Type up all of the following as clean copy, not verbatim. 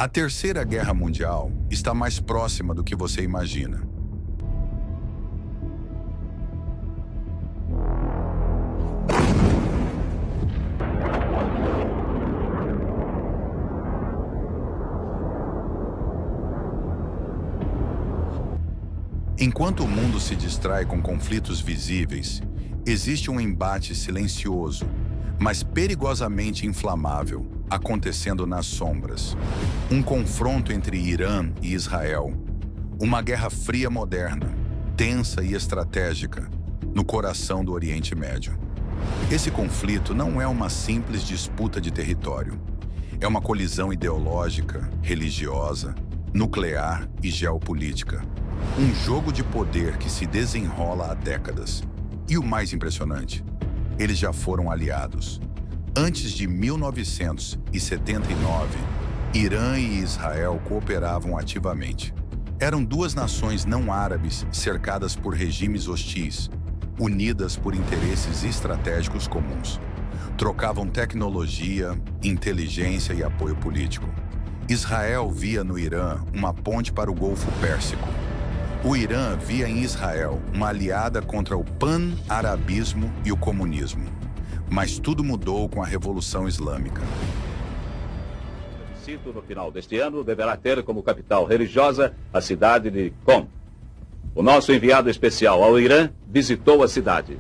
A Terceira Guerra Mundial está mais próxima do que você imagina. Enquanto o mundo se distrai com conflitos visíveis, existe um embate silencioso, mas perigosamente inflamável, acontecendo nas sombras. Um confronto entre Irã e Israel. Uma guerra fria moderna, tensa e estratégica, no coração do Oriente Médio. Esse conflito não é uma simples disputa de território. É uma colisão ideológica, religiosa, nuclear e geopolítica. Um jogo de poder que se desenrola há décadas. E o mais impressionante, eles já foram aliados. Antes de 1979, Irã e Israel cooperavam ativamente. Eram duas nações não árabes cercadas por regimes hostis, unidas por interesses estratégicos comuns. Trocavam tecnologia, inteligência e apoio político. Israel via no Irã uma ponte para o Golfo Pérsico. O Irã via em Israel uma aliada contra o pan-arabismo e o comunismo. Mas tudo mudou com a Revolução Islâmica. O plebiscito no final deste ano deverá ter como capital religiosa a cidade de Qom. O nosso enviado especial ao Irã visitou a cidade.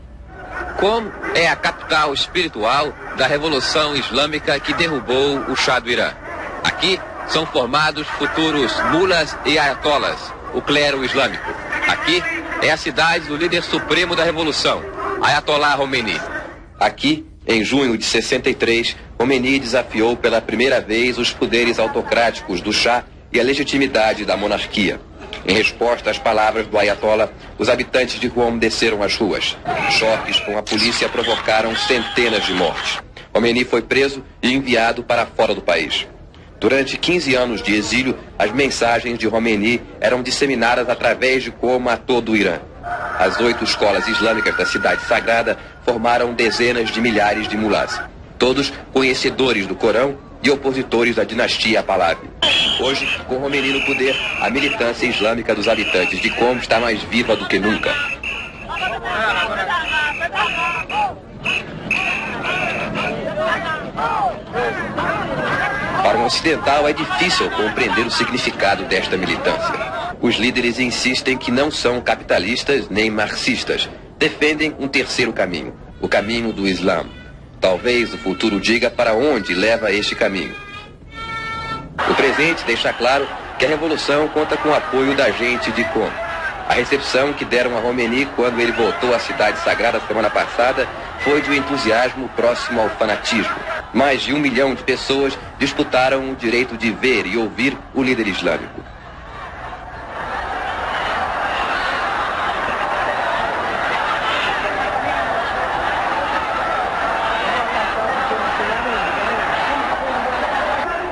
Qom é a capital espiritual da Revolução Islâmica que derrubou o Shah do Irã. Aqui são formados futuros mulas e ayatollahs, o clero islâmico. Aqui é a cidade do líder supremo da Revolução, Ayatollah Khomeini. Aqui, em junho de 63, Khomeini desafiou pela primeira vez os poderes autocráticos do Shah e a legitimidade da monarquia. Em resposta às palavras do Ayatollah, os habitantes de Qom desceram às ruas. Choques com a polícia provocaram centenas de mortes. Khomeini foi preso e enviado para fora do país. Durante 15 anos de exílio, as mensagens de Khomeini eram disseminadas através de Qom a todo o Irã. As 8 escolas islâmicas da cidade sagrada formaram dezenas de milhares de mulás, todos conhecedores do Corão e opositores da dinastia Pahlavi. Hoje, com Khomeini no poder, a militância islâmica dos habitantes de Qom está mais viva do que nunca. Para um ocidental é difícil compreender o significado desta militância. Os líderes insistem que não são capitalistas nem marxistas. Defendem um terceiro caminho, o caminho do Islã. Talvez o futuro diga para onde leva este caminho. O presente deixa claro que a revolução conta com o apoio da gente de Qom. A recepção que deram a Khomeini quando ele voltou à cidade sagrada semana passada foi de um entusiasmo próximo ao fanatismo. Mais de 1 milhão de pessoas disputaram o direito de ver e ouvir o líder islâmico.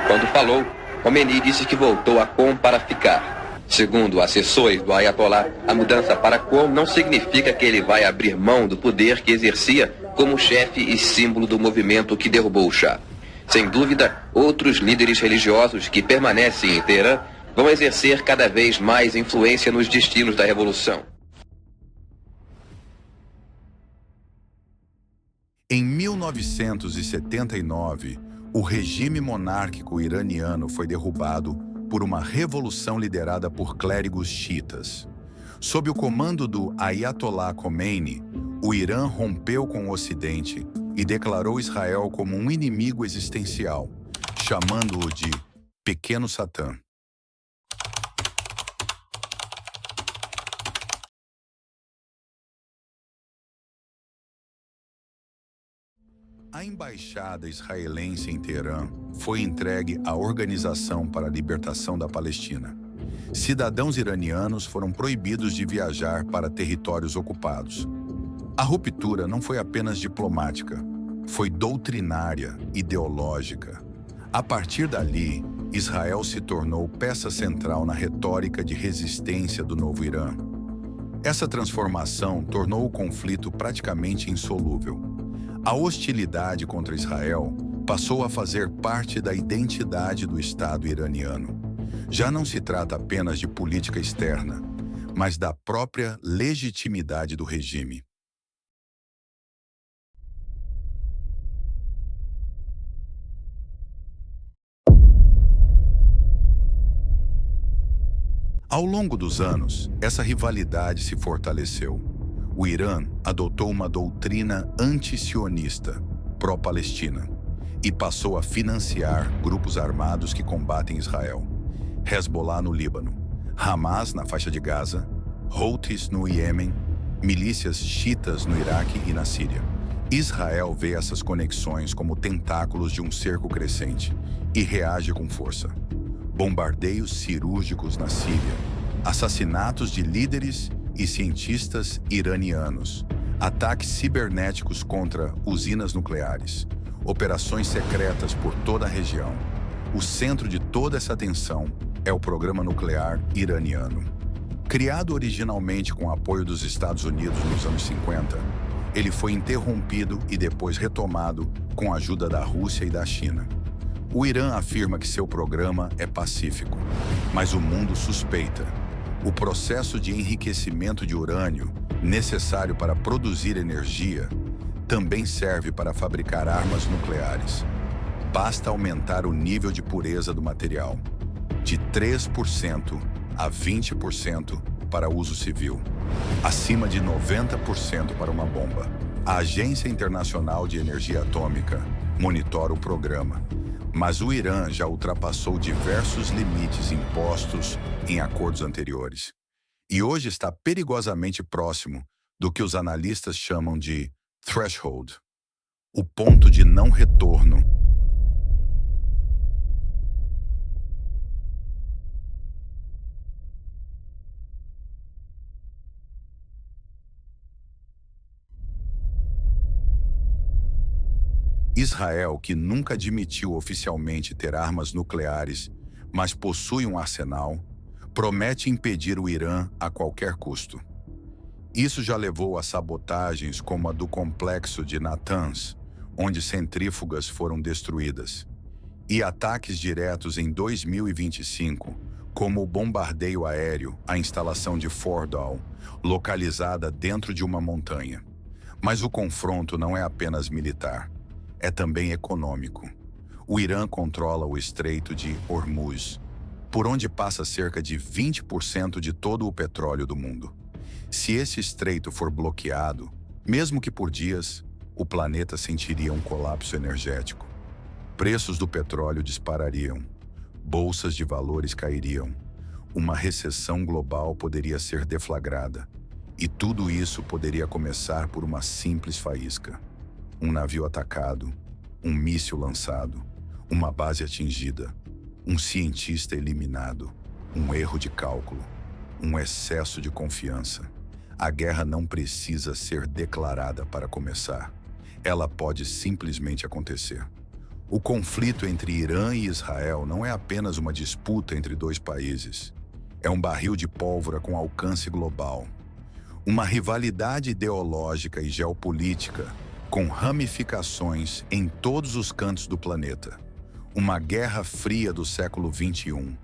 Quando falou, Khomeini disse que voltou a Qom para ficar. Segundo assessores do Ayatollah, a mudança para Qom não significa que ele vai abrir mão do poder que exercia como chefe e símbolo do movimento que derrubou o Shah. Sem dúvida, outros líderes religiosos que permanecem em Teherã vão exercer cada vez mais influência nos destinos da revolução. Em 1979, o regime monárquico iraniano foi derrubado por uma revolução liderada por clérigos xiitas. Sob o comando do Ayatollah Khomeini, o Irã rompeu com o Ocidente e declarou Israel como um inimigo existencial, chamando-o de Pequeno Satã. A embaixada israelense em Teherã foi entregue à Organização para a Libertação da Palestina. Cidadãos iranianos foram proibidos de viajar para territórios ocupados. A ruptura não foi apenas diplomática, foi doutrinária, ideológica. A partir dali, Israel se tornou peça central na retórica de resistência do novo Irã. Essa transformação tornou o conflito praticamente insolúvel. A hostilidade contra Israel passou a fazer parte da identidade do Estado iraniano. Já não se trata apenas de política externa, mas da própria legitimidade do regime. Ao longo dos anos, essa rivalidade se fortaleceu. O Irã adotou uma doutrina anti-sionista, pró-Palestina, e passou a financiar grupos armados que combatem Israel. Hezbollah no Líbano, Hamas na faixa de Gaza, Houthis no Iêmen, milícias xiitas no Iraque e na Síria. Israel vê essas conexões como tentáculos de um cerco crescente e reage com força. Bombardeios cirúrgicos na Síria, assassinatos de líderes e cientistas iranianos, ataques cibernéticos contra usinas nucleares, operações secretas por toda a região. O centro de toda essa tensão é o programa nuclear iraniano. Criado originalmente com o apoio dos Estados Unidos nos anos 50, ele foi interrompido e depois retomado com a ajuda da Rússia e da China. O Irã afirma que seu programa é pacífico, mas o mundo suspeita. O processo de enriquecimento de urânio, necessário para produzir energia, também serve para fabricar armas nucleares. Basta aumentar o nível de pureza do material, de 3% a 20% para uso civil, acima de 90% para uma bomba. A Agência Internacional de Energia Atômica monitora o programa, mas o Irã já ultrapassou diversos limites impostos em acordos anteriores. E hoje está perigosamente próximo do que os analistas chamam de threshold, o ponto de não retorno. Israel, que nunca admitiu oficialmente ter armas nucleares, mas possui um arsenal, promete impedir o Irã a qualquer custo. Isso já levou a sabotagens como a do complexo de Natanz, onde centrífugas foram destruídas, e ataques diretos em 2025, como o bombardeio aéreo à instalação de Fordow, localizada dentro de uma montanha. Mas o confronto não é apenas militar. É também econômico. O Irã controla o Estreito de Hormuz, por onde passa cerca de 20% de todo o petróleo do mundo. Se esse estreito for bloqueado, mesmo que por dias, o planeta sentiria um colapso energético. Preços do petróleo disparariam, bolsas de valores cairiam, uma recessão global poderia ser deflagrada, e tudo isso poderia começar por uma simples faísca. Um navio atacado, um míssil lançado, uma base atingida, um cientista eliminado, um erro de cálculo, um excesso de confiança. A guerra não precisa ser declarada para começar. Ela pode simplesmente acontecer. O conflito entre Irã e Israel não é apenas uma disputa entre dois países. É um barril de pólvora com alcance global. Uma rivalidade ideológica e geopolítica com ramificações em todos os cantos do planeta. Uma guerra fria do século XXI.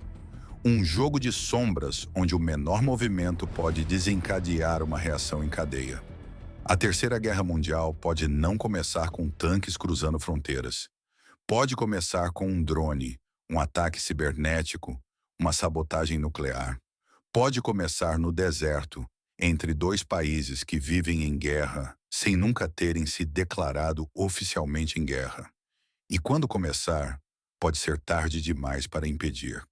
Um jogo de sombras onde o menor movimento pode desencadear uma reação em cadeia. A Terceira Guerra Mundial pode não começar com tanques cruzando fronteiras. Pode começar com um drone, um ataque cibernético, uma sabotagem nuclear. Pode começar no deserto, entre dois países que vivem em guerra, sem nunca terem se declarado oficialmente em guerra. E quando começar, pode ser tarde demais para impedir.